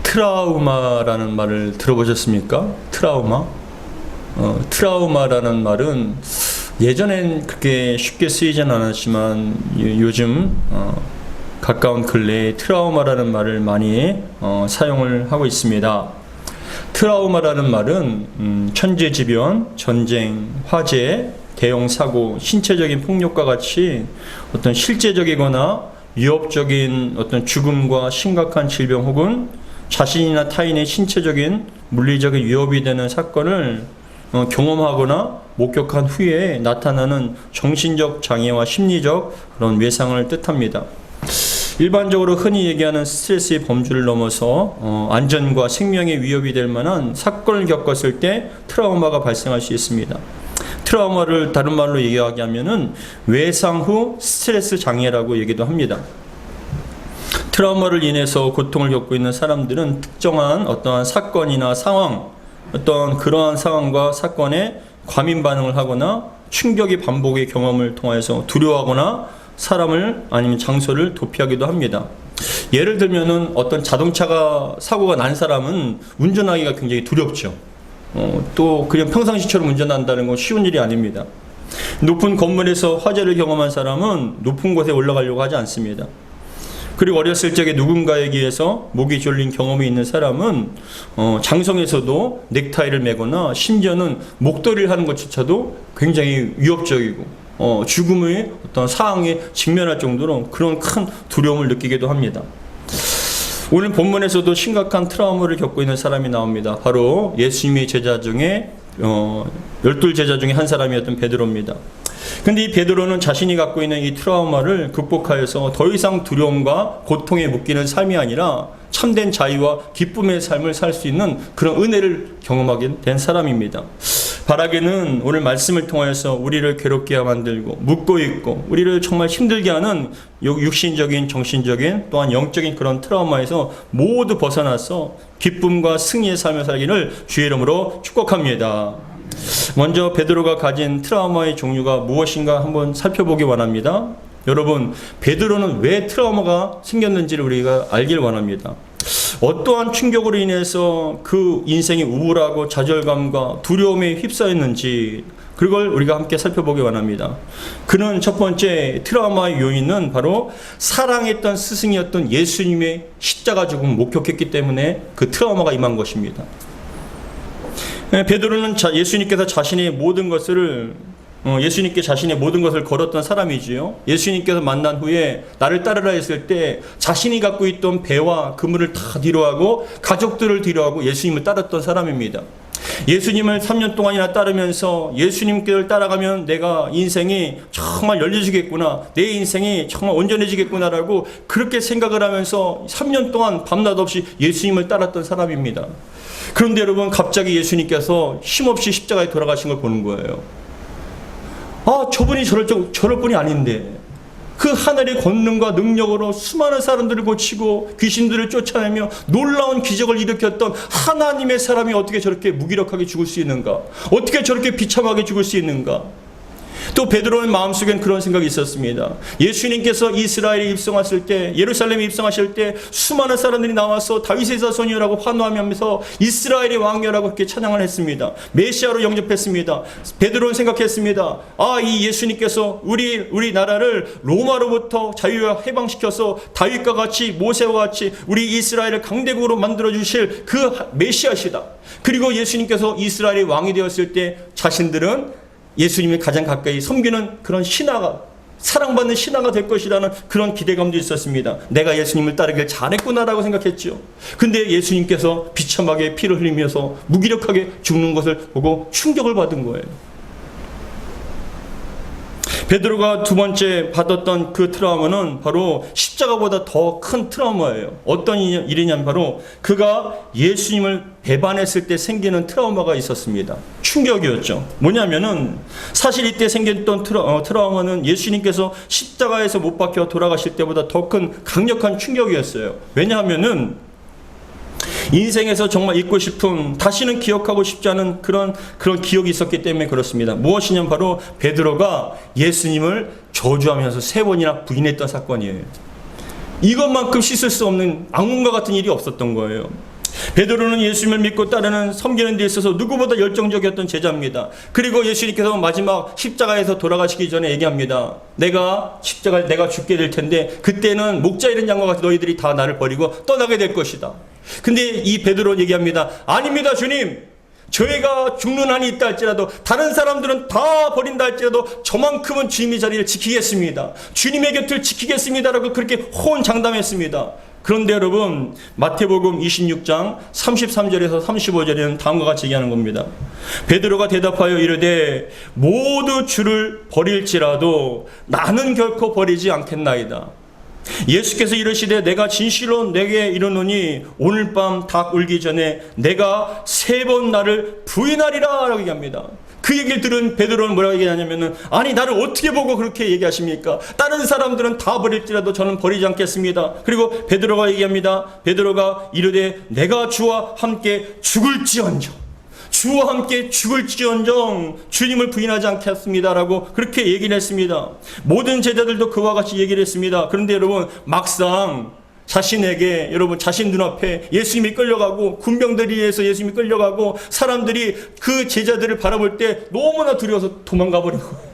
트라우마라는 말을 들어보셨습니까? 트라우마라는 말은 예전엔 그렇게 쉽게 쓰이진 않았지만 요즘 가까운 근래에 트라우마라는 말을 많이 사용을 하고 있습니다. 트라우마라는 말은 천재지변, 전쟁, 화재, 대형 사고, 신체적인 폭력과 같이 어떤 실제적이거나 위협적인 어떤 죽음과 심각한 질병 혹은 자신이나 타인의 신체적인 물리적인 위협이 되는 사건을 경험하거나 목격한 후에 나타나는 정신적 장애와 심리적 그런 외상을 뜻합니다. 일반적으로 흔히 얘기하는 스트레스의 범주를 넘어서 안전과 생명의 위협이 될 만한 사건을 겪었을 때 트라우마가 발생할 수 있습니다. 트라우마를 다른 말로 얘기하게 하면은 외상 후 스트레스 장애라고 얘기도 합니다. 트라우마를 인해서 고통을 겪고 있는 사람들은 특정한 어떠한 사건이나 상황, 어떤 그러한 상황과 사건에 과민 반응을 하거나 충격의 반복의 경험을 통해서 두려워하거나 사람을 아니면 장소를 도피하기도 합니다. 예를 들면은 어떤 자동차가 사고가 난 사람은 운전하기가 굉장히 두렵죠. 또 그냥 평상시처럼 운전한다는 건 쉬운 일이 아닙니다. 높은 건물에서 화재를 경험한 사람은 높은 곳에 올라가려고 하지 않습니다. 그리고 어렸을 적에 누군가에게 의해서 목이 졸린 경험이 있는 사람은 장성에서도 넥타이를 매거나 심지어는 목도리를 하는 것조차도 굉장히 위협적이고 죽음의 어떤 상황에 직면할 정도로 그런 큰 두려움을 느끼기도 합니다. 오늘 본문에서도 심각한 트라우마를 겪고 있는 사람이 나옵니다. 바로 예수님의 제자 중에 12제자 중에 한 사람이었던 베드로입니다. 근데 이 베드로는 자신이 갖고 있는 이 트라우마를 극복하여서 더 이상 두려움과 고통에 묶이는 삶이 아니라 참된 자유와 기쁨의 삶을 살 수 있는 그런 은혜를 경험하게 된 사람입니다. 바라기는 오늘 말씀을 통해서 우리를 괴롭게 만들고 묶고 있고 우리를 정말 힘들게 하는 육신적인, 정신적인 또한 영적인 그런 트라우마에서 모두 벗어나서 기쁨과 승리의 삶을 살기를 주의 이름으로 축복합니다. 먼저 베드로가 가진 트라우마의 종류가 무엇인가 한번 살펴보기 원합니다. 여러분, 베드로는 왜 트라우마가 생겼는지를 우리가 알길 원합니다. 어떠한 충격으로 인해서 그 인생이 우울하고 좌절감과 두려움에 휩싸였는지 그걸 우리가 함께 살펴보기 원합니다. 그는 첫 번째 트라우마의 요인은 바로 사랑했던 스승이었던 예수님의 십자가 죽음을 목격했기 때문에 그 트라우마가 임한 것입니다. 베드로는 예수님께서 자신의 모든 것을 예수님께 자신의 모든 것을 걸었던 사람이지요. 예수님께서 만난 후에 나를 따르라 했을 때 자신이 갖고 있던 배와 그물을 다 뒤로하고 가족들을 뒤로하고 예수님을 따랐던 사람입니다. 예수님을 3년 동안이나 따르면서 예수님께를 따라가면 내가 인생이 정말 열려지겠구나, 내 인생이 정말 온전해지겠구나라고 그렇게 생각을 하면서 3년 동안 밤낮 없이 예수님을 따랐던 사람입니다. 그런데 여러분, 갑자기 예수님께서 힘없이 십자가에 돌아가신 걸 보는 거예요. 저분이 저럴 분이 아닌데 그 하늘의 권능과 능력으로 수많은 사람들을 고치고 귀신들을 쫓아내며 놀라운 기적을 일으켰던 하나님의 사람이 어떻게 저렇게 무기력하게 죽을 수 있는가? 어떻게 저렇게 비참하게 죽을 수 있는가? 또 베드로의 마음속엔 그런 생각이 있었습니다. 예수님께서 이스라엘에 입성하실 때, 예루살렘에 입성하실 때 수많은 사람들이 나와서 다윗의 자손이라고 환호하면서 이스라엘의 왕이라고 그렇게 찬양을 했습니다. 메시아로 영접했습니다. 베드로는 생각했습니다. 이 예수님께서 우리 나라를 로마로부터 자유와 해방시켜서 다윗과 같이 모세와 같이 우리 이스라엘을 강대국으로 만들어 주실 그 메시아시다. 그리고 예수님께서 이스라엘의 왕이 되었을 때 자신들은 예수님을 가장 가까이 섬기는 그런 신하가, 사랑받는 신하가 될 것이라는 그런 기대감도 있었습니다. 내가 예수님을 따르길 잘했구나라고 생각했죠. 근데 예수님께서 비참하게 피를 흘리면서 무기력하게 죽는 것을 보고 충격을 받은 거예요. 베드로가 두 번째 받았던 그 트라우마는 바로 십자가보다 더 큰 트라우마예요. 어떤 일이냐면 바로 그가 예수님을 배반했을 때 생기는 트라우마가 있었습니다. 충격이었죠. 뭐냐면은 사실 이때 생겼던 트라우마는 예수님께서 십자가에서 못 박혀 돌아가실 때보다 더 큰 강력한 충격이었어요. 왜냐하면은 인생에서 정말 잊고 싶은, 다시는 기억하고 싶지 않은 그런 기억이 있었기 때문에 그렇습니다. 무엇이냐면 바로 베드로가 예수님을 저주하면서 3번이나 부인했던 사건이에요. 이것만큼 씻을 수 없는 악몽과 같은 일이 없었던 거예요. 베드로는 예수님을 믿고 따르는 섬기는 데 있어서 누구보다 열정적이었던 제자입니다. 그리고 예수님께서 마지막 십자가에서 돌아가시기 전에 얘기합니다. 내가 죽게 될 텐데 그때는 목자 잃은 양과 같이 너희들이 다 나를 버리고 떠나게 될 것이다. 근데 이 베드로는 얘기합니다. 아닙니다, 주님. 저희가 죽는 한이 있다 할지라도 다른 사람들은 다 버린다 할지라도 저만큼은 주님의 자리를 지키겠습니다. 주님의 곁을 지키겠습니다라고 그렇게 호언장담했습니다. 그런데 여러분, 마태복음 26장 33절에서 35절에는 다음과 같이 얘기하는 겁니다. 베드로가 대답하여 이르되 모두 주를 버릴지라도 나는 결코 버리지 않겠나이다. 예수께서 이르시되 내가 진실로 내게 이르노니 오늘 밤 닭 울기 전에 내가 3번 나를 부인하리라 라고 얘기합니다. 그 얘기를 들은 베드로는 뭐라고 얘기하냐면은 아니 나를 어떻게 보고 그렇게 얘기하십니까? 다른 사람들은 다 버릴지라도 저는 버리지 않겠습니다. 그리고 베드로가 얘기합니다. 베드로가 이르되 내가 주와 함께 죽을지언정 주와 함께 죽을지언정 주님을 부인하지 않겠습니다라고 그렇게 얘기를 했습니다. 모든 제자들도 그와 같이 얘기를 했습니다. 그런데 여러분 막상 자신에게 여러분 자신 눈앞에 예수님이 끌려가고 군병들에 의해서 예수님이 끌려가고 사람들이 그 제자들을 바라볼 때 너무나 두려워서 도망가 버린 거예요.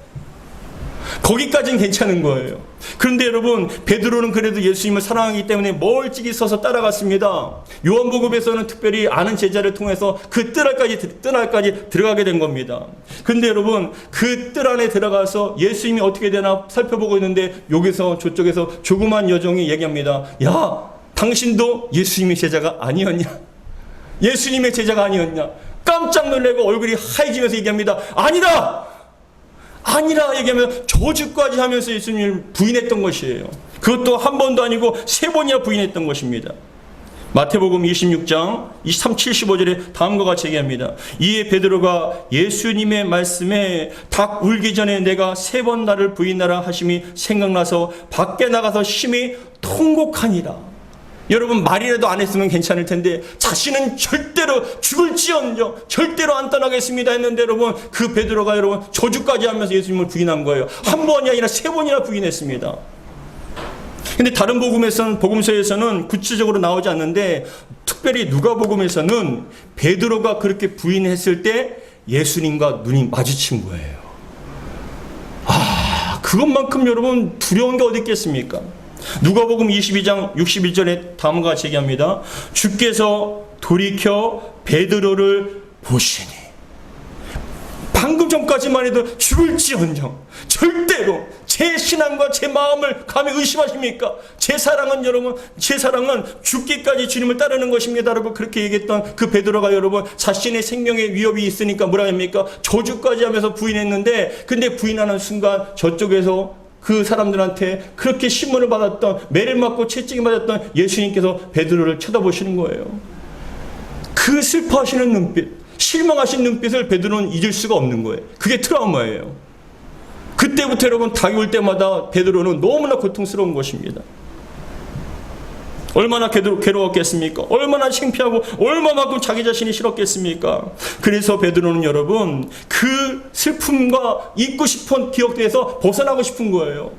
거기까지는 괜찮은 거예요. 그런데 여러분 베드로는 그래도 예수님을 사랑하기 때문에 멀찍이 서서 따라갔습니다. 요한복음에서는 특별히 아는 제자를 통해서 그 뜰 안까지 들어가게 된 겁니다. 그런데 여러분 그 뜰 안에 들어가서 예수님이 어떻게 되나 살펴보고 있는데 여기서 저쪽에서 조그만 여종이 얘기합니다. 야, 당신도 예수님의 제자가 아니었냐? 예수님의 제자가 아니었냐? 깜짝 놀라고 얼굴이 하얘지면서 얘기합니다. 아니다! 아니라 얘기하면 저주까지 하면서 예수님을 부인했던 것이에요. 그것도 한 번도 아니고 3번이나 부인했던 것입니다. 마태복음 26장 23, 75절에 다음과 같이 얘기합니다. 이에 베드로가 예수님의 말씀에 닭 울기 전에 내가 3번 나를 부인하라 하심이 생각나서 밖에 나가서 심히 통곡하니라. 여러분 말이라도 안 했으면 괜찮을 텐데 자신은 절대로 죽을지언정 절대로 안 떠나겠습니다 했는데 여러분 그 베드로가 여러분 저주까지 하면서 예수님을 부인한 거예요. 한 번이 아니라 3번이나 부인했습니다. 근데 다른 복음서에서는 구체적으로 나오지 않는데 특별히 누가복음에서는 베드로가 그렇게 부인했을 때 예수님과 눈이 마주친 거예요. 그것만큼 여러분 두려운 게 어디 있겠습니까? 누가복음 22장 61절에 다음과 같이 얘기합니다. 주께서 돌이켜 베드로를 보시니 방금 전까지만 해도 죽을지언정 절대로 제 신앙과 제 마음을 감히 의심하십니까? 제 사랑은 여러분 제 사랑은 죽기까지 주님을 따르는 것입니다 라고 그렇게 얘기했던 그 베드로가 여러분 자신의 생명에 위협이 있으니까 뭐라 합니까? 저주까지 하면서 부인했는데 근데 부인하는 순간 저쪽에서 그 사람들한테 그렇게 신문을 받았던 매를 맞고 채찍이 맞았던 예수님께서 베드로를 쳐다보시는 거예요. 그 슬퍼하시는 눈빛, 실망하신 눈빛을 베드로는 잊을 수가 없는 거예요. 그게 트라우마예요. 그때부터 여러분 닭이 올 때마다 베드로는 너무나 고통스러운 것입니다. 얼마나 괴로웠겠습니까? 얼마나 창피하고 얼마만큼 자기 자신이 싫었겠습니까? 그래서 베드로는 여러분 그 슬픔과 잊고 싶은 기억에서 벗어나고 싶은 거예요.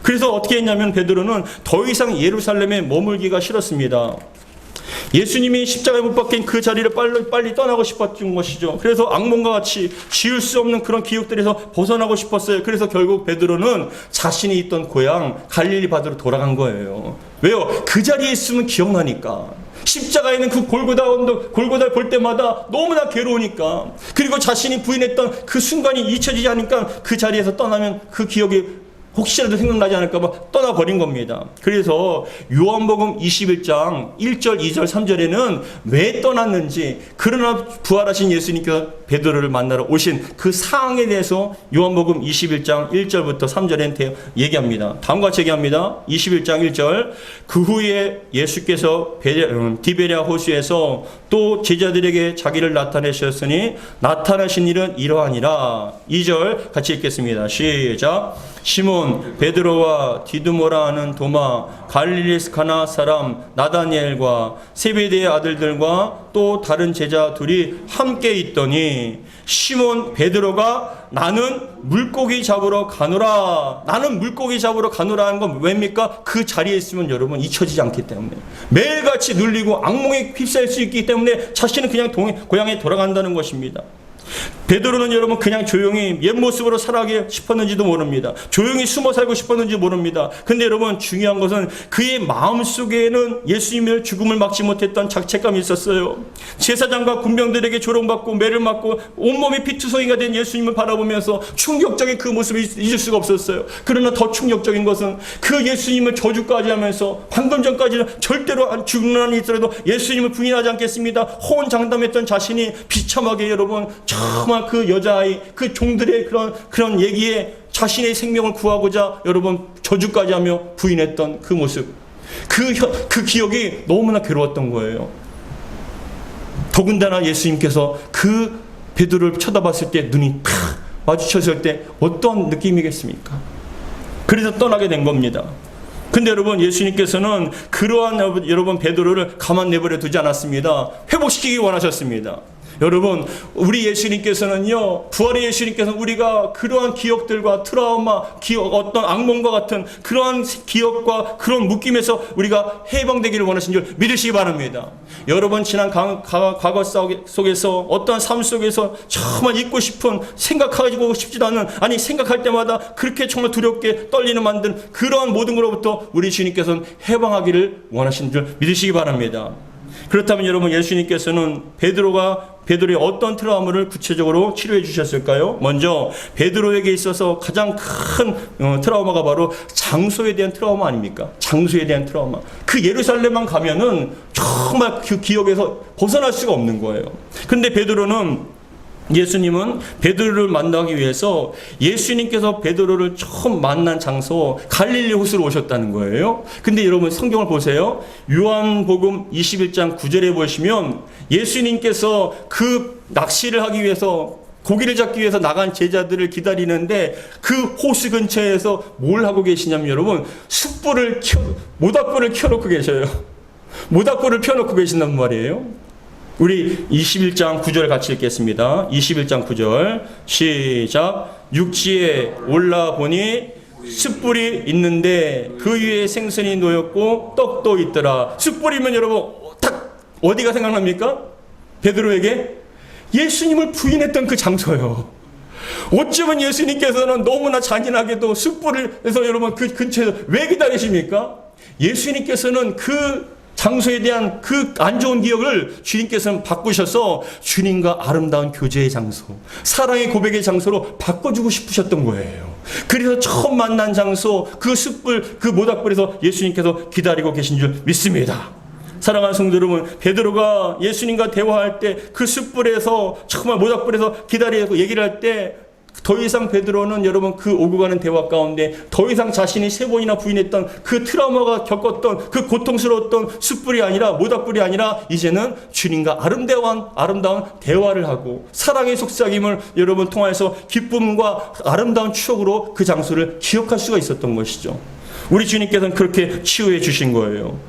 그래서 어떻게 했냐면 베드로는 더 이상 예루살렘에 머물기가 싫었습니다. 예수님이 십자가에 못 박힌 그 자리를 빨리 떠나고 싶었던 것이죠. 그래서 악몽과 같이 지울 수 없는 그런 기억들에서 벗어나고 싶었어요. 그래서 결국 베드로는 자신이 있던 고향 갈릴리 바다로 돌아간 거예요. 왜요? 그 자리에 있으면 기억나니까. 십자가에 있는 그 골고다를 볼 때마다 너무나 괴로우니까. 그리고 자신이 부인했던 그 순간이 잊혀지지 않으니까 그 자리에서 떠나면 그 기억이 혹시라도 생각나지 않을까 봐 떠나버린 겁니다. 그래서 요한복음 21장 1절, 2절, 3절에는 왜 떠났는지 그러나 부활하신 예수님께서 베드로를 만나러 오신 그 상황에 대해서 요한복음 21장 1절부터 3절에 얘기합니다. 다음과 같이 얘기합니다. 21장 1절 그 후에 예수께서 디베랴 호수에서 또 제자들에게 자기를 나타내셨으니 나타나신 일은 이러하니라. 2절 같이 읽겠습니다. 시작. 시몬 베드로와 디두모라 하는 도마 갈릴리 가나 사람 나다니엘과 세베대의 아들들과 또 다른 제자 둘이 함께 있더니 시몬 베드로가 나는 물고기 잡으러 가노라. 나는 물고기 잡으러 가노라 하는 건 왜입니까? 그 자리에 있으면 여러분 잊혀지지 않기 때문에, 매일같이 눌리고 악몽에 휩싸일 수 있기 때문에 자신은 그냥 고향에 돌아간다는 것입니다. 베드로는 여러분 그냥 조용히 옛 모습으로 살아가고 싶었는지도 모릅니다. 조용히 숨어 살고 싶었는지 모릅니다. 근데 여러분 중요한 것은 그의 마음속에는 예수님의 죽음을 막지 못했던 자책감이 있었어요. 제사장과 군병들에게 조롱받고 매를 맞고 온몸이 피투성이가 된 예수님을 바라보면서 충격적인 그 모습을 잊을 수가 없었어요. 그러나 더 충격적인 것은 그 예수님을 저주까지 하면서 방금 전까지는 절대로 안 죽는 한이 있더라도 예수님을 부인하지 않겠습니다 호언장담했던 자신이 비참하게 여러분 정말 그 여자아이, 그 종들의 그런 얘기에 자신의 생명을 구하고자 여러분 저주까지 하며 부인했던 그 모습, 그 기억이 너무나 괴로웠던 거예요. 더군다나 예수님께서 그 베드로를 쳐다봤을 때, 눈이 팍 마주쳤을 때 어떤 느낌이겠습니까? 그래서 떠나게 된 겁니다. 근데 여러분 예수님께서는 그러한 여러분 베드로를 가만 내버려 두지 않았습니다. 회복시키기 원하셨습니다. 여러분 우리 예수님께서는요, 부활의 예수님께서는 우리가 그러한 기억들과 트라우마, 어떤 악몽과 같은 그러한 기억과 그런 묶임에서 우리가 해방되기를 원하신 줄 믿으시기 바랍니다. 여러분 지난 과거 속에서 어떠한 삶 속에서 정말 잊고 싶은, 생각하고 싶지도 않은, 아니 생각할 때마다 그렇게 정말 두렵게 떨리는 만든 그러한 모든 것로부터 우리 주님께서는 해방하기를 원하신 줄 믿으시기 바랍니다. 그렇다면 여러분 예수님께서는 베드로의 어떤 트라우마를 구체적으로 치료해 주셨을까요? 먼저 베드로에게 있어서 가장 큰 트라우마가 바로 장소에 대한 트라우마 아닙니까? 장소에 대한 트라우마. 그 예루살렘만 가면은 정말 그 기억에서 벗어날 수가 없는 거예요. 근데 예수님은 베드로를 만나기 위해서 예수님께서 베드로를 처음 만난 장소 갈릴리 호수로 오셨다는 거예요. 근데 여러분 성경을 보세요. 요한복음 21장 9절에 보시면 예수님께서 그 낚시를 하기 위해서, 고기를 잡기 위해서 나간 제자들을 기다리는데 그 호수 근처에서 뭘 하고 계시냐면 여러분 모닥불을 켜놓고 계셔요. 모닥불을 펴놓고 계신단 말이에요. 우리 21장 9절 같이 읽겠습니다. 21장 9절 시작. 육지에 올라보니 숯불이 있는데 그 위에 생선이 놓였고 떡도 있더라. 숯불이면 여러분 딱 어디가 생각납니까? 베드로에게 예수님을 부인했던 그 장소요. 어쩌면 예수님께서는 너무나 잔인하게도 숯불을 해서 여러분 그 근처에서 왜 기다리십니까? 예수님께서는 그 장소에 대한 그 안 좋은 기억을 주님께서는 바꾸셔서 주님과 아름다운 교제의 장소, 사랑의 고백의 장소로 바꿔주고 싶으셨던 거예요. 그래서 처음 만난 장소, 그 숯불, 그 모닥불에서 예수님께서 기다리고 계신 줄 믿습니다. 사랑하는 성도 여러분, 베드로가 예수님과 대화할 때 그 숯불에서 정말 모닥불에서 기다리고 얘기를 할 때 더 이상 베드로는 여러분 그 오고 가는 대화 가운데 더 이상 자신이 3번이나 부인했던 그 트라우마가 겪었던 그 고통스러웠던 숯불이 아니라, 모닥불이 아니라 이제는 주님과 아름다운 대화를 하고 사랑의 속삭임을 여러분 통해서 기쁨과 아름다운 추억으로 그 장소를 기억할 수가 있었던 것이죠. 우리 주님께서는 그렇게 치유해 주신 거예요.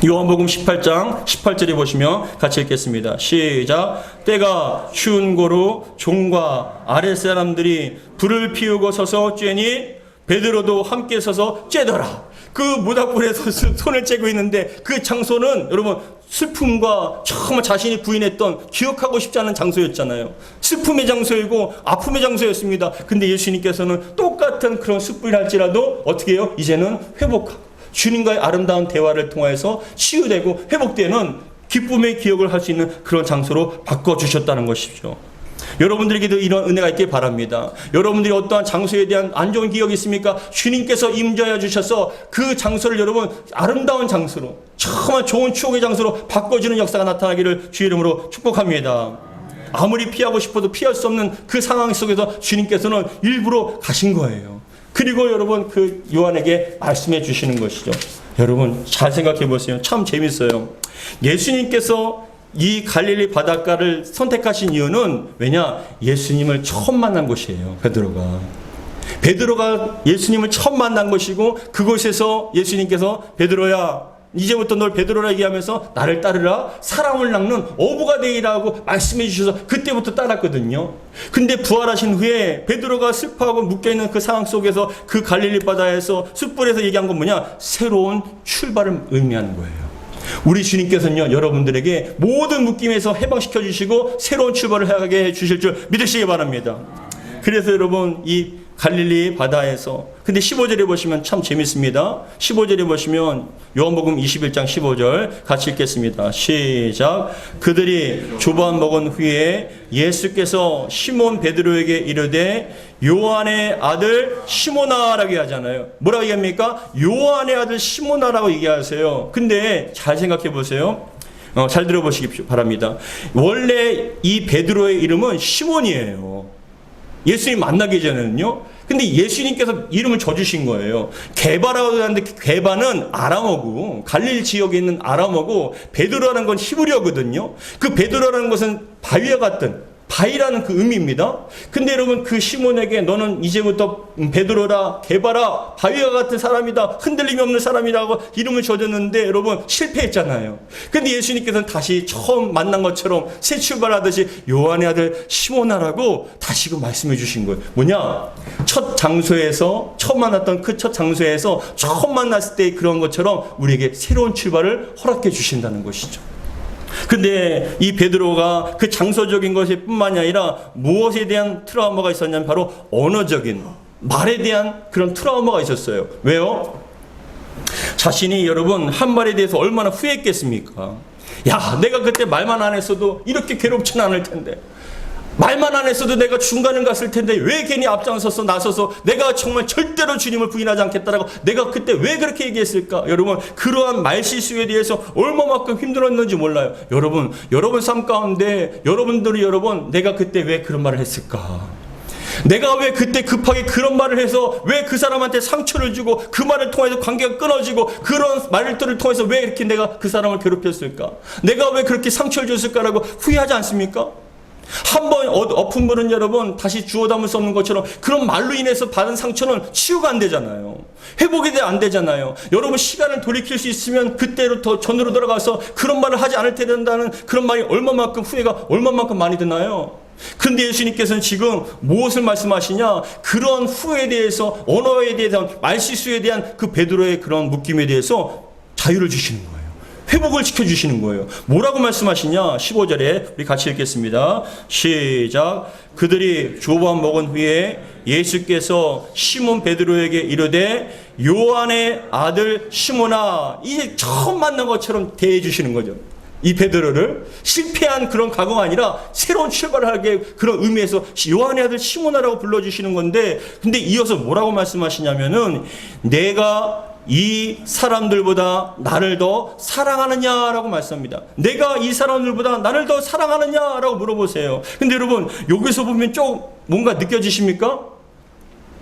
요한복음 18장 18절에 보시면 같이 읽겠습니다. 시작. 때가 추운 고로 종과 아랫사람들이 불을 피우고 서서 쬐니 베드로도 함께 서서 쬐더라. 그 모닥불에서 손을 쬐고 있는데 그 장소는 여러분 슬픔과 정말 자신이 부인했던, 기억하고 싶지 않은 장소였잖아요. 슬픔의 장소이고 아픔의 장소였습니다. 근데 예수님께서는 똑같은 그런 숯불할지라도 어떻게 해요? 이제는 회복하고 주님과의 아름다운 대화를 통해서 치유되고 회복되는 기쁨의 기억을 할 수 있는 그런 장소로 바꿔주셨다는 것이죠. 여러분들에게도 이런 은혜가 있길 바랍니다. 여러분들이 어떠한 장소에 대한 안 좋은 기억이 있습니까? 주님께서 임재하여 주셔서 그 장소를 여러분 아름다운 장소로, 정말 좋은 추억의 장소로 바꿔주는 역사가 나타나기를 주의 이름으로 축복합니다. 아무리 피하고 싶어도 피할 수 없는 그 상황 속에서 주님께서는 일부러 가신 거예요. 그리고 여러분 그 요한에게 말씀해 주시는 것이죠. 여러분 잘 생각해 보세요. 참 재밌어요. 예수님께서 이 갈릴리 바닷가를 선택하신 이유는 왜냐? 예수님을 처음 만난 곳이에요. 베드로가 예수님을 처음 만난 것이고, 그곳에서 예수님께서 베드로야 이제부터 널 베드로라 얘기하면서 나를 따르라, 사람을 낚는 어부가 되리라고 말씀해 주셔서 그때부터 따랐거든요. 근데 부활하신 후에 베드로가 슬퍼하고 묶여있는 그 상황 속에서 그 갈릴리 바다에서 숯불에서 얘기한 건 뭐냐? 새로운 출발을 의미하는 거예요. 우리 주님께서는요, 여러분들에게 모든 묶임에서 해방시켜 주시고 새로운 출발을 하게 해 주실 줄 믿으시기 바랍니다. 그래서 여러분, 이 갈릴리 바다에서, 근데 15절에 보시면 참 재밌습니다. 15절에 보시면 요한복음 21장 15절 같이 읽겠습니다. 시작. 그들이 조반 먹은 후에 예수께서 시몬 베드로에게 이르되 요한의 아들 시몬아라고 하잖아요. 뭐라고 얘기합니까? 요한의 아들 시몬아라고 얘기하세요. 근데 잘 생각해 보세요. 잘 들어보시기 바랍니다. 원래 이 베드로의 이름은 시몬이에요. 예수님 만나기 전에는요. 근데 예수님께서 이름을 져주신 거예요. 게바라고 하는데 게바는 아람어고, 갈릴 지역에 있는 아람어고, 베드로라는 건 히브리어거든요. 그 베드로라는 것은 바위와 같은, 바위라는 그 의미입니다. 근데 여러분, 그 시몬에게 너는 이제부터 베드로라, 게바라, 바위와 같은 사람이다, 흔들림이 없는 사람이라고 이름을 줘줬는데 여러분 실패했잖아요. 근데 예수님께서는 다시 처음 만난 것처럼 새 출발하듯이 요한의 아들 시몬아라고 다시금 말씀해 주신 거예요. 뭐냐? 첫 장소에서, 처음 만났던 그 첫 장소에서 처음 만났을 때 그런 것처럼 우리에게 새로운 출발을 허락해 주신다는 것이죠. 근데 이 베드로가 그 장소적인 것이 뿐만이 아니라 무엇에 대한 트라우마가 있었냐면 바로 언어적인, 말에 대한 그런 트라우마가 있었어요. 왜요? 자신이 여러분 한 말에 대해서 얼마나 후회했겠습니까? 야, 내가 그때 말만 안 했어도 이렇게 괴롭지는 않을 텐데, 말만 안 했어도 내가 중간을 갔을 텐데 왜 괜히 앞장서서 나서서 내가 정말 절대로 주님을 부인하지 않겠다라고 내가 그때 왜 그렇게 얘기했을까? 여러분, 그러한 말실수에 대해서 얼마만큼 힘들었는지 몰라요. 여러분 삶 가운데 여러분들이 내가 그때 왜 그런 말을 했을까? 내가 왜 그때 급하게 그런 말을 해서 왜 그 사람한테 상처를 주고 그 말을 통해서 관계가 끊어지고 그런 말들을 통해서 왜 이렇게 내가 그 사람을 괴롭혔을까? 내가 왜 그렇게 상처를 줬을까라고 후회하지 않습니까? 한번 엎은 물은 여러분 다시 주워 담을 수 없는 것처럼 그런 말로 인해서 받은 상처는 치유가 안 되잖아요. 회복이 안 되잖아요. 여러분 시간을 돌이킬 수 있으면 그때로 더 전으로 돌아가서 그런 말을 하지 않을 때 된다는 그런 말이 얼마만큼 후회가 얼마만큼 많이 드나요? 그런데 예수님께서는 지금 무엇을 말씀하시냐? 그런 후회에 대해서, 언어에 대해서, 말실수에 대한 그 베드로의 그런 묶임에 대해서 자유를 주시는 거예요. 회복을 시켜주시는 거예요. 뭐라고 말씀하시냐? 15절에 우리 같이 읽겠습니다. 시작. 그들이 조반 먹은 후에 예수께서 시몬 베드로에게 이르되 요한의 아들 시몬아, 이제 처음 만난 것처럼 대해 주시는 거죠. 이 베드로를 실패한 그런 각오가 아니라 새로운 출발을 하게 그런 의미에서 요한의 아들 시몬아라고 불러주시는 건데, 근데 이어서 뭐라고 말씀하시냐면은 내가 이 사람들보다 나를 더 사랑하느냐라고 말씀합니다. 내가 이 사람들보다 나를 더 사랑하느냐라고 물어보세요. 근데 여러분 여기서 보면 좀 뭔가 느껴지십니까?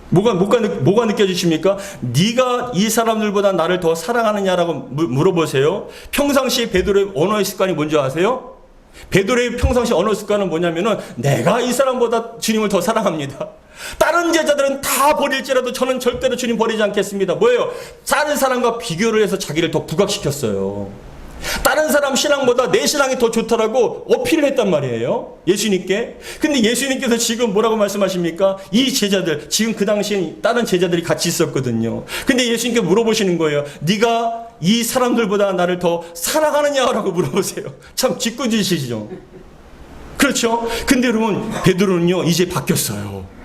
뭐가 느껴지십니까? 네가 이 사람들보다 나를 더 사랑하느냐라고 물어보세요. 평상시 베드로의 언어의 습관이 뭔지 아세요? 베드로의 평상시 언어 습관은 뭐냐면은 내가 이 사람보다 주님을 더 사랑합니다. 다른 제자들은 다 버릴지라도 저는 절대로 주님 버리지 않겠습니다. 뭐예요? 다른 사람과 비교를 해서 자기를 더 부각시켰어요. 다른 사람 신앙보다 내 신앙이 더 좋다라고 어필을 했단 말이에요, 예수님께. 근데 예수님께서 지금 뭐라고 말씀하십니까? 이 제자들, 지금 그 당시에 다른 제자들이 같이 있었거든요. 근데 예수님께 물어보시는 거예요. 네가 이 사람들보다 나를 더 사랑하느냐라고 물어보세요. 참 짓궂으시죠? 그렇죠? 근데 여러분 베드로는요 이제 바뀌었어요.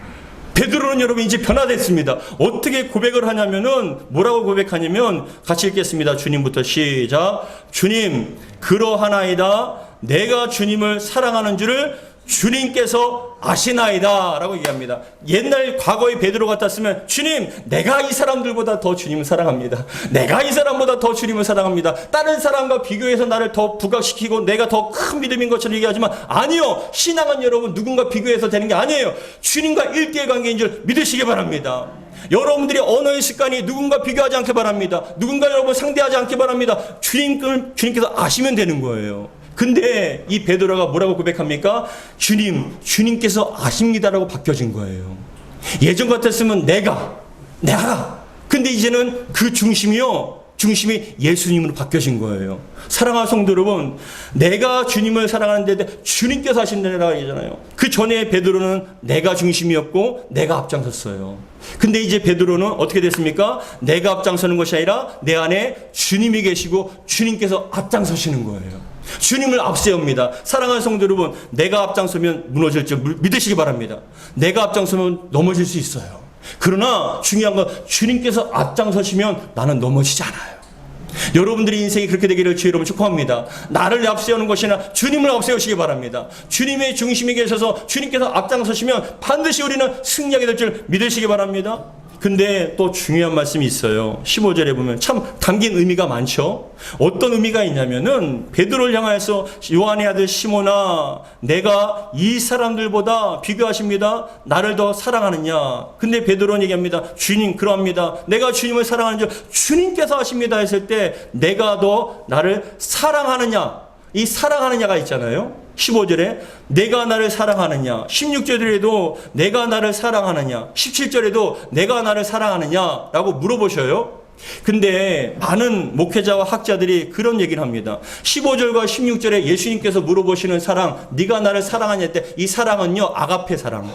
베드로는 여러분 이제 변화됐습니다. 어떻게 고백을 하냐면은 뭐라고 고백하냐면 같이 읽겠습니다. 주님부터 시작. 주님, 그러하나이다. 내가 주님을 사랑하는 줄을 주님께서 아시나이다 라고 얘기합니다. 옛날 과거의 베드로 같았으면 주님, 내가 이 사람들보다 더 주님을 사랑합니다. 내가 이 사람보다 더 주님을 사랑합니다. 다른 사람과 비교해서 나를 더 부각시키고 내가 더 큰 믿음인 것처럼 얘기하지만 아니요, 신앙은 여러분 누군가 비교해서 되는 게 아니에요. 주님과 1대1 관계인 줄 믿으시기 바랍니다. 여러분들의 언어의 습관이 누군가 비교하지 않게 바랍니다. 누군가 여러분 상대하지 않게 바랍니다. 주님께서 아시면 되는 거예요. 근데 이 베드로가 뭐라고 고백합니까? 주님께서 아십니다라고 바뀌어진 거예요. 예전 같았으면 내가. 근데 이제는 그 중심이요, 중심이 예수님으로 바뀌어진 거예요. 사랑하는 성도 여러분, 내가 주님을 사랑하는데 주님께서 하신다라고 얘기하잖아요. 그 전에 베드로는 내가 중심이었고 내가 앞장섰어요. 근데 이제 베드로는 어떻게 됐습니까? 내가 앞장서는 것이 아니라 내 안에 주님이 계시고 주님께서 앞장서시는 거예요. 주님을 앞세웁니다. 사랑하는 성도 여러분, 내가 앞장서면 무너질 줄 믿으시기 바랍니다. 내가 앞장서면 넘어질 수 있어요. 그러나 중요한 건 주님께서 앞장서시면 나는 넘어지지 않아요. 여러분들의 인생이 그렇게 되기를 주의 이름으로 축복합니다. 나를 앞세우는 것이 아니라 주님을 앞세우시기 바랍니다. 주님의 중심에 계셔서 주님께서 앞장서시면 반드시 우리는 승리하게 될 줄 믿으시기 바랍니다. 근데 또 중요한 말씀이 있어요. 15절에 보면 참 담긴 의미가 많죠. 어떤 의미가 있냐면은 베드로를 향하여서 요한의 아들 시몬아, 내가 이 사람들보다 비교하십니다. 나를 더 사랑하느냐. 근데 베드로는 얘기합니다. 주님, 그러합니다. 내가 주님을 사랑하는 줄 주님께서 하십니다 했을 때 내가 더 나를 사랑하느냐. 이 사랑하느냐가 있잖아요. 15절에 내가 나를 사랑하느냐, 16절에도 내가 나를 사랑하느냐, 17절에도 내가 나를 사랑하느냐 라고 물어보셔요. 근데 많은 목회자와 학자들이 그런 얘기를 합니다. 15절과 16절에 예수님께서 물어보시는 사랑, 네가 나를 사랑하냐 때 이 사랑은요, 아가페 사랑,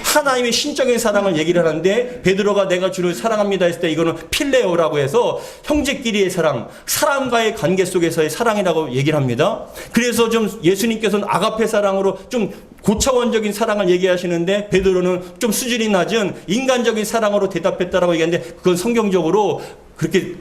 하나님의 신적인 사랑을 얘기를 하는데 베드로가 내가 주를 사랑합니다 했을 때 이거는 필레오라고 해서 형제끼리의 사랑, 사람과의 관계 속에서의 사랑이라고 얘기를 합니다. 그래서 좀 예수님께서는 아가페 사랑으로 좀 고차원적인 사랑을 얘기하시는데 베드로는 좀 수준이 낮은 인간적인 사랑으로 대답했다라고 얘기하는데 그건 성경적으로 그렇게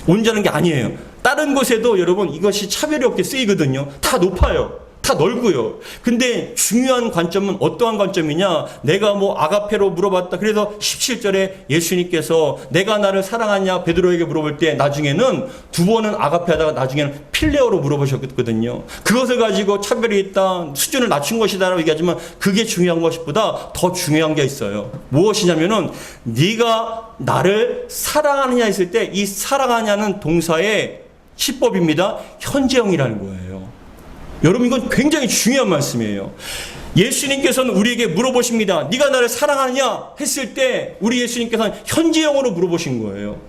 온전한 게 아니에요. 다른 곳에도 여러분 이것이 차별이 없게 쓰이거든요. 다 높아요. 다 넓고요. 근데 중요한 관점은 어떠한 관점이냐? 내가 뭐 아가페로 물어봤다. 그래서 17절에 예수님께서 내가 나를 사랑하냐 베드로에게 물어볼 때 나중에는 두 번은 아가페 하다가 나중에는 필레오로 물어보셨거든요. 그것을 가지고 차별이 있다, 수준을 낮춘 것이다라고 얘기하지만 그게 중요한 것보다 더 중요한 게 있어요. 무엇이냐면은 네가 나를 사랑하느냐 했을 때 이 사랑하냐는 동사의 시법입니다. 현재형이라는 거예요. 여러분 이건 굉장히 중요한 말씀이에요. 예수님께서는 우리에게 물어보십니다. 네가 나를 사랑하느냐 했을 때 우리 예수님께서는 현재형으로 물어보신 거예요.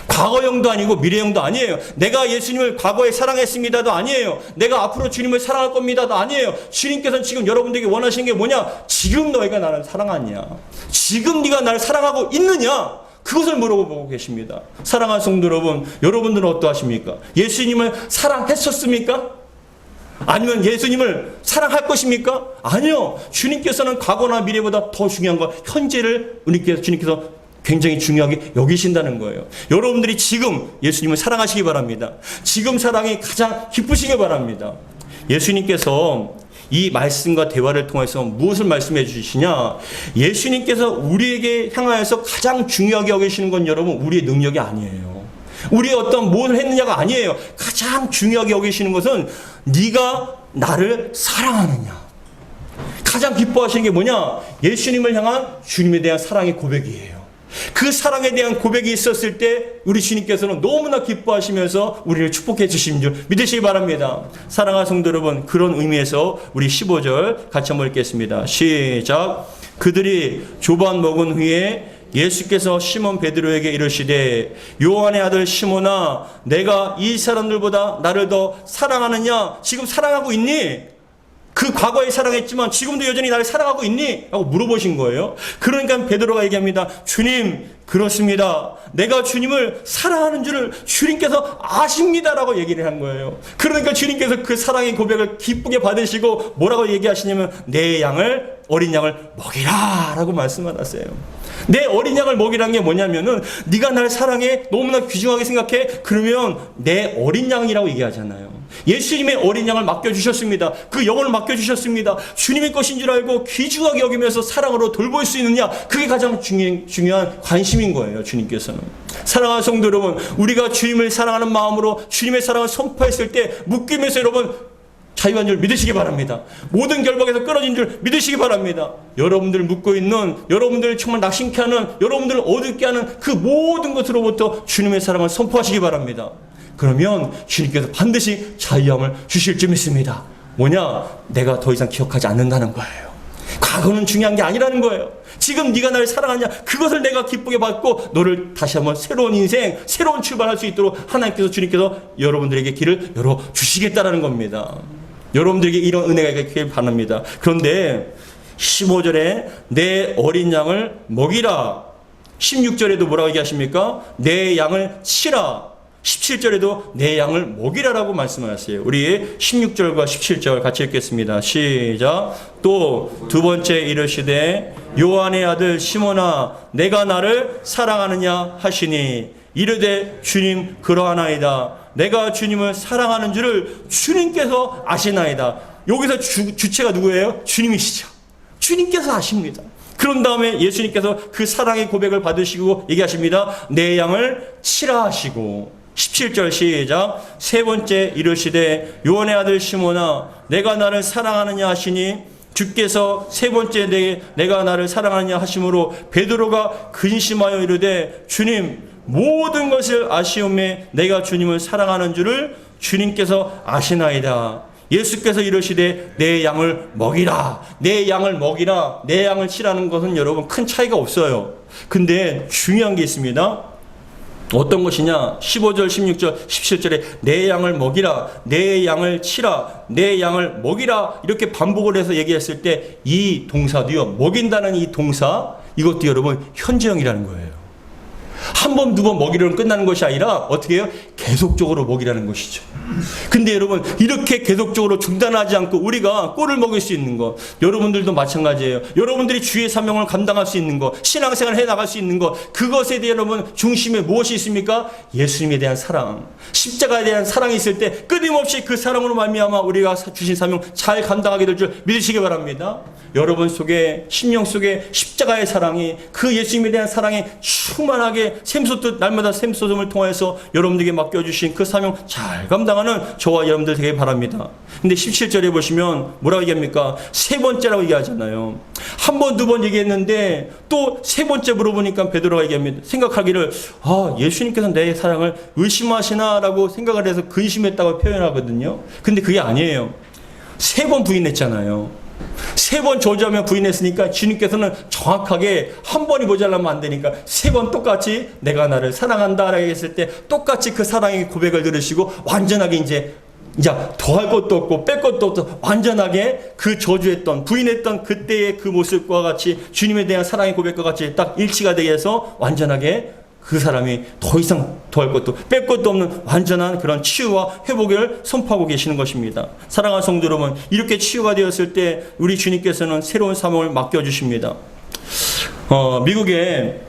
과거형도 아니고 미래형도 아니에요. 내가 예수님을 과거에 사랑했습니다도 아니에요. 내가 앞으로 주님을 사랑할 겁니다도 아니에요. 주님께서는 지금 여러분들에게 원하시는 게 뭐냐? 지금 너희가 나를 사랑하냐? 지금 네가 나를 사랑하고 있느냐? 그것을 물어보고 계십니다. 사랑하는 성도 여러분, 여러분들은 어떠하십니까? 예수님을 사랑했었습니까? 아니면 예수님을 사랑할 것입니까? 아니요. 주님께서는 과거나 미래보다 더 중요한 건 현재를 주님께서 굉장히 중요하게 여기신다는 거예요. 여러분들이 지금 예수님을 사랑하시기 바랍니다. 지금 사랑이 가장 기쁘시기 바랍니다. 예수님께서 이 말씀과 대화를 통해서 무엇을 말씀해 주시냐? 예수님께서 우리에게 향하여서 가장 중요하게 여기시는 건 여러분 우리의 능력이 아니에요. 우리 어떤 뭘 했느냐가 아니에요. 가장 중요하게 여기시는 것은 네가 나를 사랑하느냐. 가장 기뻐하시는 게 뭐냐? 예수님을 향한 주님에 대한 사랑의 고백이에요. 그 사랑에 대한 고백이 있었을 때 우리 주님께서는 너무나 기뻐하시면서 우리를 축복해 주신 줄 믿으시기 바랍니다. 사랑하는 성도 여러분, 그런 의미에서 우리 15절 같이 한번 읽겠습니다. 시작. 그들이 조반 먹은 후에 예수께서 시몬 베드로에게 이르시되 요한의 아들 시몬아, 내가 이 사람들보다 나를 더 사랑하느냐? 지금 사랑하고 있니? 그 과거에 사랑했지만 지금도 여전히 나를 사랑하고 있니? 라고 물어보신 거예요. 그러니까 베드로가 얘기합니다. 주님, 그렇습니다. 내가 주님을 사랑하는 줄을 주님께서 아십니다라고 얘기를 한 거예요. 그러니까 주님께서 그 사랑의 고백을 기쁘게 받으시고 뭐라고 얘기하시냐면 내 양을, 어린 양을 먹이라 라고 말씀하셨어요. 내 어린 양을 먹이라는 게 뭐냐면은 네가 날 사랑해, 너무나 귀중하게 생각해, 그러면 내 어린 양이라고 얘기하잖아요. 예수님의 어린 양을 맡겨주셨습니다. 그 영혼을 맡겨주셨습니다. 주님의 것인 줄 알고 귀중하게 여기면서 사랑으로 돌볼 수 있느냐, 그게 가장 중요한 관심인 거예요. 주님께서는. 사랑하는 성도 여러분, 우리가 주님을 사랑하는 마음으로 주님의 사랑을 선포했을 때 묶이면서 여러분 자유한 줄 믿으시기 바랍니다. 모든 결박에서 끊어진 줄 믿으시기 바랍니다. 여러분들 묶고 있는, 여러분들을 정말 낙심케 하는, 여러분들을 어둡게 하는 그 모든 것으로부터 주님의 사랑을 선포하시기 바랍니다. 그러면 주님께서 반드시 자유함을 주실 줄 믿습니다. 뭐냐? 내가 더 이상 기억하지 않는다는 거예요. 과거는 중요한 게 아니라는 거예요. 지금 네가 나를 사랑하냐? 그것을 내가 기쁘게 받고 너를 다시 한번 새로운 인생, 새로운 출발할 수 있도록 하나님께서, 주님께서 여러분들에게 길을 열어주시겠다라는 겁니다. 여러분들에게 이런 은혜가 있길 바랍니다. 그런데 15절에 내 어린 양을 먹이라. 16절에도 뭐라고 얘기하십니까? 내 양을 치라. 17절에도 내 양을 먹이라라고 말씀하셨어요. 우리 16절과 17절 같이 읽겠습니다. 시작. 또 두 번째 이르시되 요한의 아들 시몬아 내가 나를 사랑하느냐 하시니 이르되 주님 그러하나이다. 내가 주님을 사랑하는 줄을 주님께서 아시나이다. 여기서 주체가 누구예요? 주님이시죠. 주님께서 아십니다. 그런 다음에 예수님께서 그 사랑의 고백을 받으시고 얘기하십니다. 내 양을 치라 하시고 17절 시작. 세 번째 이르시되 요한의 아들 시몬아 내가 나를 사랑하느냐 하시니 주께서 세 번째 내가 나를 사랑하느냐 하심으로 베드로가 근심하여 이르되 주님 모든 것을 아시오매 내가 주님을 사랑하는 줄을 주님께서 아시나이다. 예수께서 이르시되 내 양을 먹이라. 내 양을 먹이라. 내 양을 치라는 것은 여러분 큰 차이가 없어요. 근데 중요한 게 있습니다. 어떤 것이냐? 15절, 16절, 17절에 내 양을 먹이라, 내 양을 치라, 내 양을 먹이라 이렇게 반복을 해서 얘기했을 때 이 동사도요, 먹인다는 이 동사 이것도 여러분 현재형이라는 거예요. 한 번, 두 번 먹이려는 끝나는 것이 아니라 어떻게 해요? 계속적으로 먹이라는 것이죠. 근데 여러분 이렇게 계속적으로 중단하지 않고 우리가 꼴을 먹일 수 있는 것, 여러분들도 마찬가지예요. 여러분들이 주의 사명을 감당할 수 있는 것, 신앙생활을 해나갈 수 있는 것, 그것에 대해 여러분 중심에 무엇이 있습니까? 예수님에 대한 사랑, 십자가에 대한 사랑이 있을 때 끊임없이 그 사랑으로 말미암아 우리가 주신 사명 잘 감당하게 될 줄 믿으시기 바랍니다. 여러분 속에, 심령 속에 십자가의 사랑이, 그 예수님에 대한 사랑이 충만하게 샘솟듯 날마다 샘솟음을 통해서 여러분들에게 맡겨주신 그 사명 잘 감당하는 저와 여러분들 되길 바랍니다. 근데 17절에 보시면 뭐라고 얘기합니까? 세 번째라고 얘기하잖아요. 한 번, 두 번 얘기했는데 또 세 번째 물어보니까 베드로가 얘기합니다. 생각하기를 예수님께서 내 사랑을 의심하시나 라고 생각을 해서 근심했다고 표현하거든요. 근데 그게 아니에요. 세 번 부인했잖아요. 세 번 저주하며 부인했으니까 주님께서는 정확하게 한 번이 모자라면 안 되니까 세 번 똑같이 내가 나를 사랑한다 라고 했을 때 똑같이 그 사랑의 고백을 들으시고 완전하게 이제 더할 것도 없고 뺄 것도 없고 완전하게 그 저주했던 부인했던 그때의 그 모습과 같이 주님에 대한 사랑의 고백과 같이 딱 일치가 되게 해서 완전하게 그 사람이 더 이상 더할 것도 뺄 것도 없는 완전한 그런 치유와 회복을 선포하고 계시는 것입니다. 사랑하는 성도 여러분, 이렇게 치유가 되었을 때 우리 주님께서는 새로운 사명을 맡겨주십니다. 미국에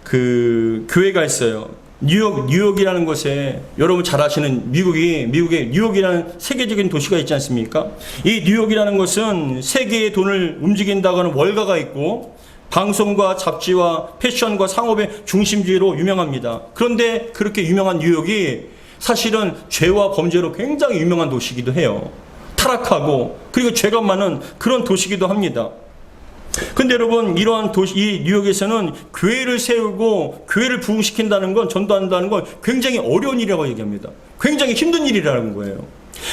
그 교회가 있어요. 뉴욕이라는 곳에 여러분 잘 아시는 미국의 뉴욕이라는 세계적인 도시가 있지 않습니까? 이 뉴욕이라는 곳은 세계의 돈을 움직인다고 하는 월가가 있고 방송과 잡지와 패션과 상업의 중심지로 유명합니다. 그런데 그렇게 유명한 뉴욕이 사실은 죄와 범죄로 굉장히 유명한 도시이기도 해요. 타락하고 그리고 죄가 많은 그런 도시이기도 합니다. 근데 여러분 이러한 도시, 이 뉴욕에서는 교회를 세우고 교회를 부흥시킨다는 건, 전도한다는 건 굉장히 어려운 일이라고 얘기합니다. 굉장히 힘든 일이라는 거예요.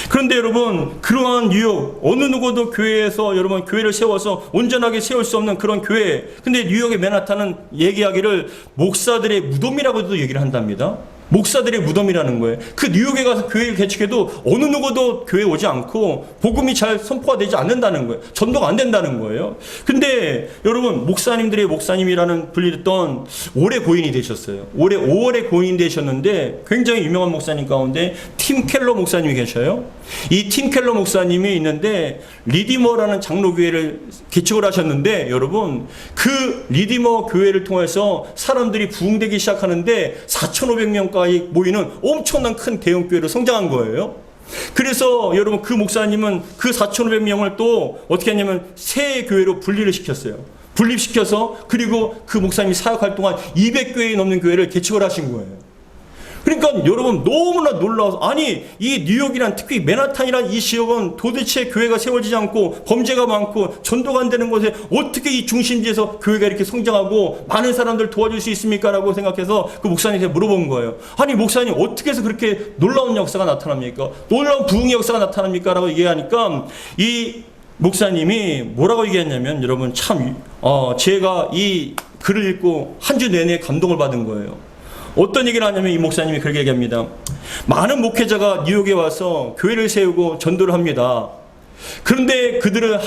그런데 여러분 그러한 뉴욕, 어느 누구도 교회에서 여러분 교회를 세워서 온전하게 세울 수 없는 그런 교회, 근데 뉴욕의 맨하탄은 얘기하기를 목사들의 무덤이라고도 얘기를 한답니다. 목사들의 무덤이라는 거예요. 그 뉴욕에 가서 교회를 개척해도 어느 누구도 교회에 오지 않고 복음이 잘 선포가 되지 않는다는 거예요. 전도가 안 된다는 거예요. 근데 여러분 목사님들의 목사님이라는 불리던 올해 고인이 되셨어요. 올해 5월에 고인 되셨는데 굉장히 유명한 목사님 가운데 팀 켈러 목사님이 계셔요. 이 팀 켈러 목사님이 있는데 리디머라는 장로교회를 개척을 하셨는데 여러분 그 리디머 교회를 통해서 사람들이 부흥되기 시작하는데 4,500명까지 모이는 엄청난 큰 대형교회로 성장한 거예요. 그래서 여러분 그 목사님은 그 4,500명을 또 어떻게 했냐면 새 교회로 분리를 시켰어요. 분립시켜서 그리고 그 목사님이 사역할 동안 200교회 넘는 교회를 개척을 하신 거예요. 그러니까 여러분 너무나 놀라워서, 아니 이 뉴욕이란, 특히 맨하탄이란 이 지역은 도대체 교회가 세워지지 않고 범죄가 많고 전도가 안 되는 곳에 어떻게 이 중심지에서 교회가 이렇게 성장하고 많은 사람들 도와줄 수 있습니까? 라고 생각해서 그 목사님한테 물어본 거예요. 아니 목사님 어떻게 해서 그렇게 놀라운 역사가 나타납니까? 놀라운 부흥의 역사가 나타납니까? 라고 얘기하니까 이 목사님이 뭐라고 얘기했냐면, 여러분 제가 이 글을 읽고 한 주 내내 감동을 받은 거예요. 어떤 얘기를 하냐면 이 목사님이 그렇게 얘기합니다. 많은 목회자가 뉴욕에 와서 교회를 세우고 전도를 합니다. 그런데 그들은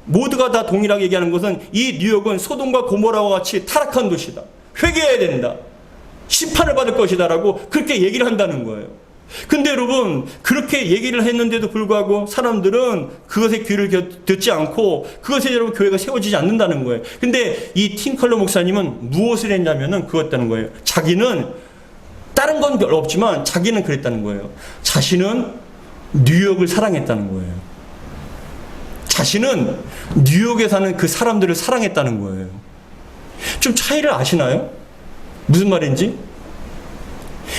모두가 다 동일하게 얘기하는 것은 이 뉴욕은 소돔과 고모라와 같이 타락한 도시다. 회개해야 된다. 심판을 받을 것이다 라고 그렇게 얘기를 한다는 거예요. 근데 여러분, 그렇게 얘기를 했는데도 불구하고 사람들은 그것에 귀를 듣지 않고 그것에 여러분 교회가 세워지지 않는다는 거예요. 근데 이 팀 컬러 목사님은 무엇을 했냐면은 그거였다는 거예요. 자기는 다른 건 별로 없지만 자기는 그랬다는 거예요. 자신은 뉴욕을 사랑했다는 거예요. 자신은 뉴욕에 사는 그 사람들을 사랑했다는 거예요. 좀 차이를 아시나요? 무슨 말인지?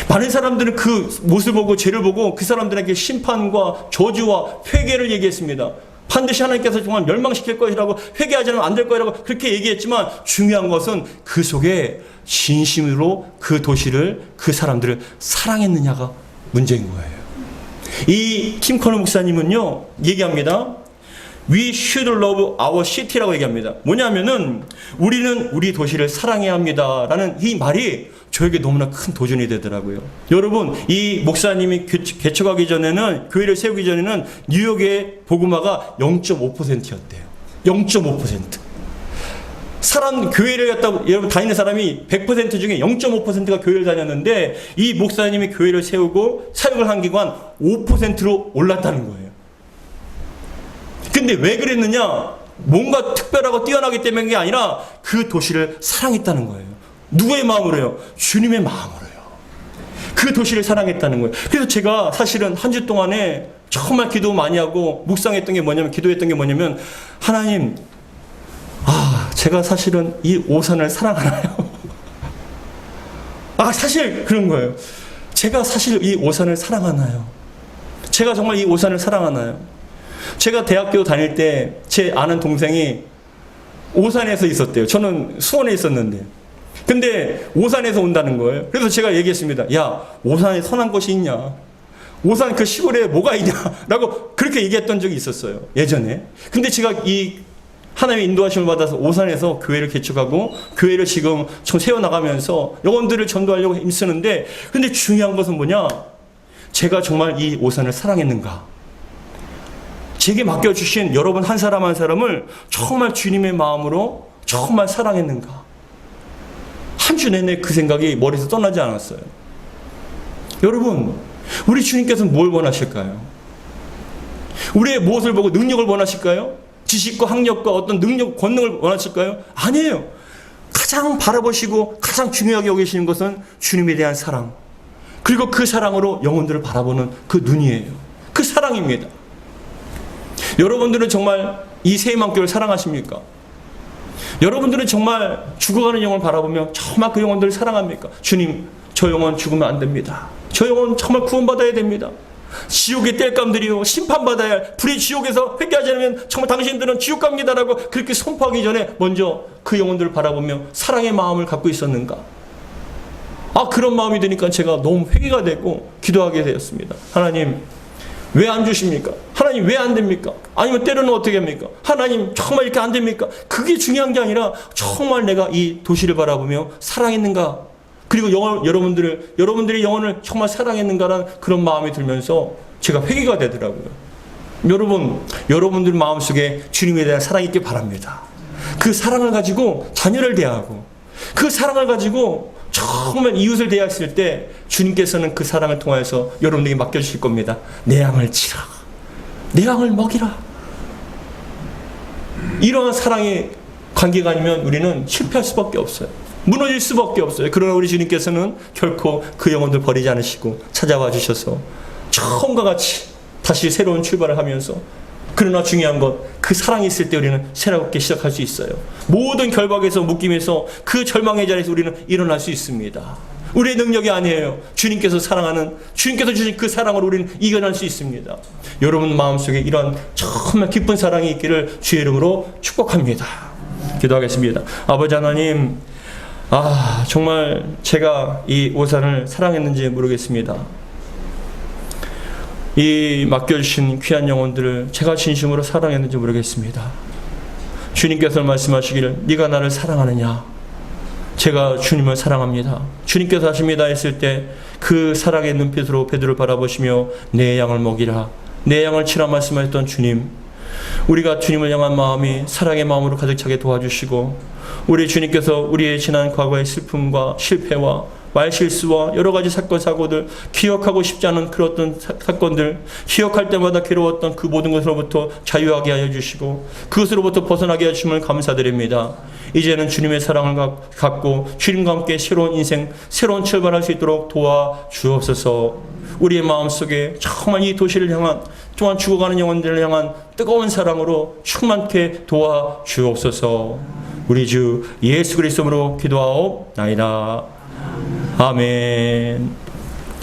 많은 사람들은 그 모습을 보고 죄를 보고 그 사람들에게 심판과 저주와 회개를 얘기했습니다. 반드시 하나님께서 정말 멸망시킬 것이라고, 회개하지 않으면 안 될 것이라고 그렇게 얘기했지만, 중요한 것은 그 속에 진심으로 그 도시를, 그 사람들을 사랑했느냐가 문제인 거예요. 이 팀 커너 목사님은요 얘기합니다. We should love our city라고 얘기합니다. 뭐냐면은 우리는 우리 도시를 사랑해야 합니다 라는 이 말이 저에게 너무나 큰 도전이 되더라고요. 여러분, 이 목사님이 개척하기 전에는, 교회를 세우기 전에는 뉴욕의 복음화가 0.5%였대요. 0.5%. 교회를 여러분 다니는 사람이 100% 중에 0.5%가 교회를 다녔는데, 이 목사님이 교회를 세우고 사역을 한 기간 5%로 올랐다는 거예요. 근데 왜 그랬느냐? 뭔가 특별하고 뛰어나기 때문인 게 아니라 그 도시를 사랑했다는 거예요. 누구의 마음으로요? 주님의 마음으로요. 그 도시를 사랑했다는 거예요. 그래서 제가 사실은 한 주 동안에 정말 기도 많이 하고 기도했던 게 뭐냐면, 하나님, 제가 사실은 이 오산을 사랑하나요? 사실 그런 거예요. 제가 사실 이 오산을 사랑하나요? 제가 정말 이 오산을 사랑하나요? 제가 대학교 다닐 때 제 아는 동생이 오산에서 있었대요. 저는 수원에 있었는데. 근데 오산에서 온다는 거예요. 그래서 제가 얘기했습니다. 야, 오산에 선한 곳이 있냐? 오산 그 시골에 뭐가 있냐? 라고 그렇게 얘기했던 적이 있었어요. 예전에. 근데 제가 이 하나님의 인도하심을 받아서 오산에서 교회를 개척하고 교회를 지금 세워나가면서 영혼들을 전도하려고 힘쓰는데, 근데 중요한 것은 뭐냐? 제가 정말 이 오산을 사랑했는가? 제게 맡겨주신 여러분 한 사람 한 사람을 정말 주님의 마음으로 정말 사랑했는가? 한 주 내내 그 생각이 머리에서 떠나지 않았어요. 여러분, 우리 주님께서는 뭘 원하실까요? 우리의 무엇을 보고 능력을 원하실까요? 지식과 학력과 어떤 능력, 권능을 원하실까요? 아니에요. 가장 바라보시고 가장 중요하게 여기시는 것은 주님에 대한 사랑, 그리고 그 사랑으로 영혼들을 바라보는 그 눈이에요. 그 사랑입니다. 여러분들은 정말 이 세임한교를 사랑하십니까? 여러분들은 정말 죽어가는 영혼을 바라보며 정말 그 영혼들을 사랑합니까? 주님, 저 영혼 죽으면 안 됩니다. 저 영혼 정말 구원받아야 됩니다. 지옥의 땔감들이요, 심판받아야 할 불의 지옥에서 회개하지 않으면 정말 당신들은 지옥 갑니다라고 그렇게 선포하기 전에 먼저 그 영혼들을 바라보며 사랑의 마음을 갖고 있었는가? 그런 마음이 드니까 제가 너무 회개가 되고 기도하게 되었습니다. 하나님, 왜 안 주십니까? 하나님, 왜 안 됩니까? 아니면 때로는 어떻게 합니까? 하나님, 정말 이렇게 안 됩니까? 그게 중요한 게 아니라 정말 내가 이 도시를 바라보며 사랑했는가? 그리고 여러분들의 영혼을 정말 사랑했는가라는 그런 마음이 들면서 제가 회개가 되더라고요. 여러분들 마음속에 주님에 대한 사랑이 있길 바랍니다. 그 사랑을 가지고 자녀를 대하고, 그 사랑을 가지고 정말 이웃을 대했을 때 주님께서는 그 사랑을 통하여서 여러분에게 맡겨주실 겁니다. 내 양을 치라, 내 양을 먹이라. 이러한 사랑의 관계가 아니면 우리는 실패할 수밖에 없어요. 무너질 수밖에 없어요. 그러나 우리 주님께서는 결코 그 영혼들 버리지 않으시고 찾아와 주셔서 처음과 같이 다시 새로운 출발을 하면서, 그러나 중요한 것, 그 사랑이 있을 때 우리는 새롭게 시작할 수 있어요. 모든 결박에서 묶임에서 그 절망의 자리에서 우리는 일어날 수 있습니다. 우리의 능력이 아니에요. 주님께서 주신 그 사랑으로 우리는 이겨낼 수 있습니다. 여러분 마음속에 이런 정말 기쁜 사랑이 있기를 주의 이름으로 축복합니다. 기도하겠습니다. 아버지 하나님, 정말 제가 이 오산을 사랑했는지 모르겠습니다. 이 맡겨주신 귀한 영혼들을 제가 진심으로 사랑했는지 모르겠습니다. 주님께서 말씀하시기를 네가 나를 사랑하느냐? 제가 주님을 사랑합니다. 주님께서 하십니다 했을 때 그 사랑의 눈빛으로 베드로를 바라보시며 내 양을 먹이라, 내 양을 치라 말씀하셨던 주님, 우리가 주님을 향한 마음이 사랑의 마음으로 가득 차게 도와주시고, 우리 주님께서 우리의 지난 과거의 슬픔과 실패와 말실수와 여러 가지 사건 사고들, 기억하고 싶지 않은 그런 어떤 사건들, 기억할 때마다 괴로웠던 그 모든 것으로부터 자유하게 하여 주시고 그것으로부터 벗어나게 하심을 감사드립니다. 이제는 주님의 사랑을 갖고 주님과 함께 새로운 인생, 새로운 출발할 수 있도록 도와주옵소서. 우리의 마음속에 정말 이 도시를 향한, 또한 죽어가는 영혼들을 향한 뜨거운 사랑으로 충만케 도와주옵소서. 우리 주 예수 그리스도로 기도하옵나이다. 아멘.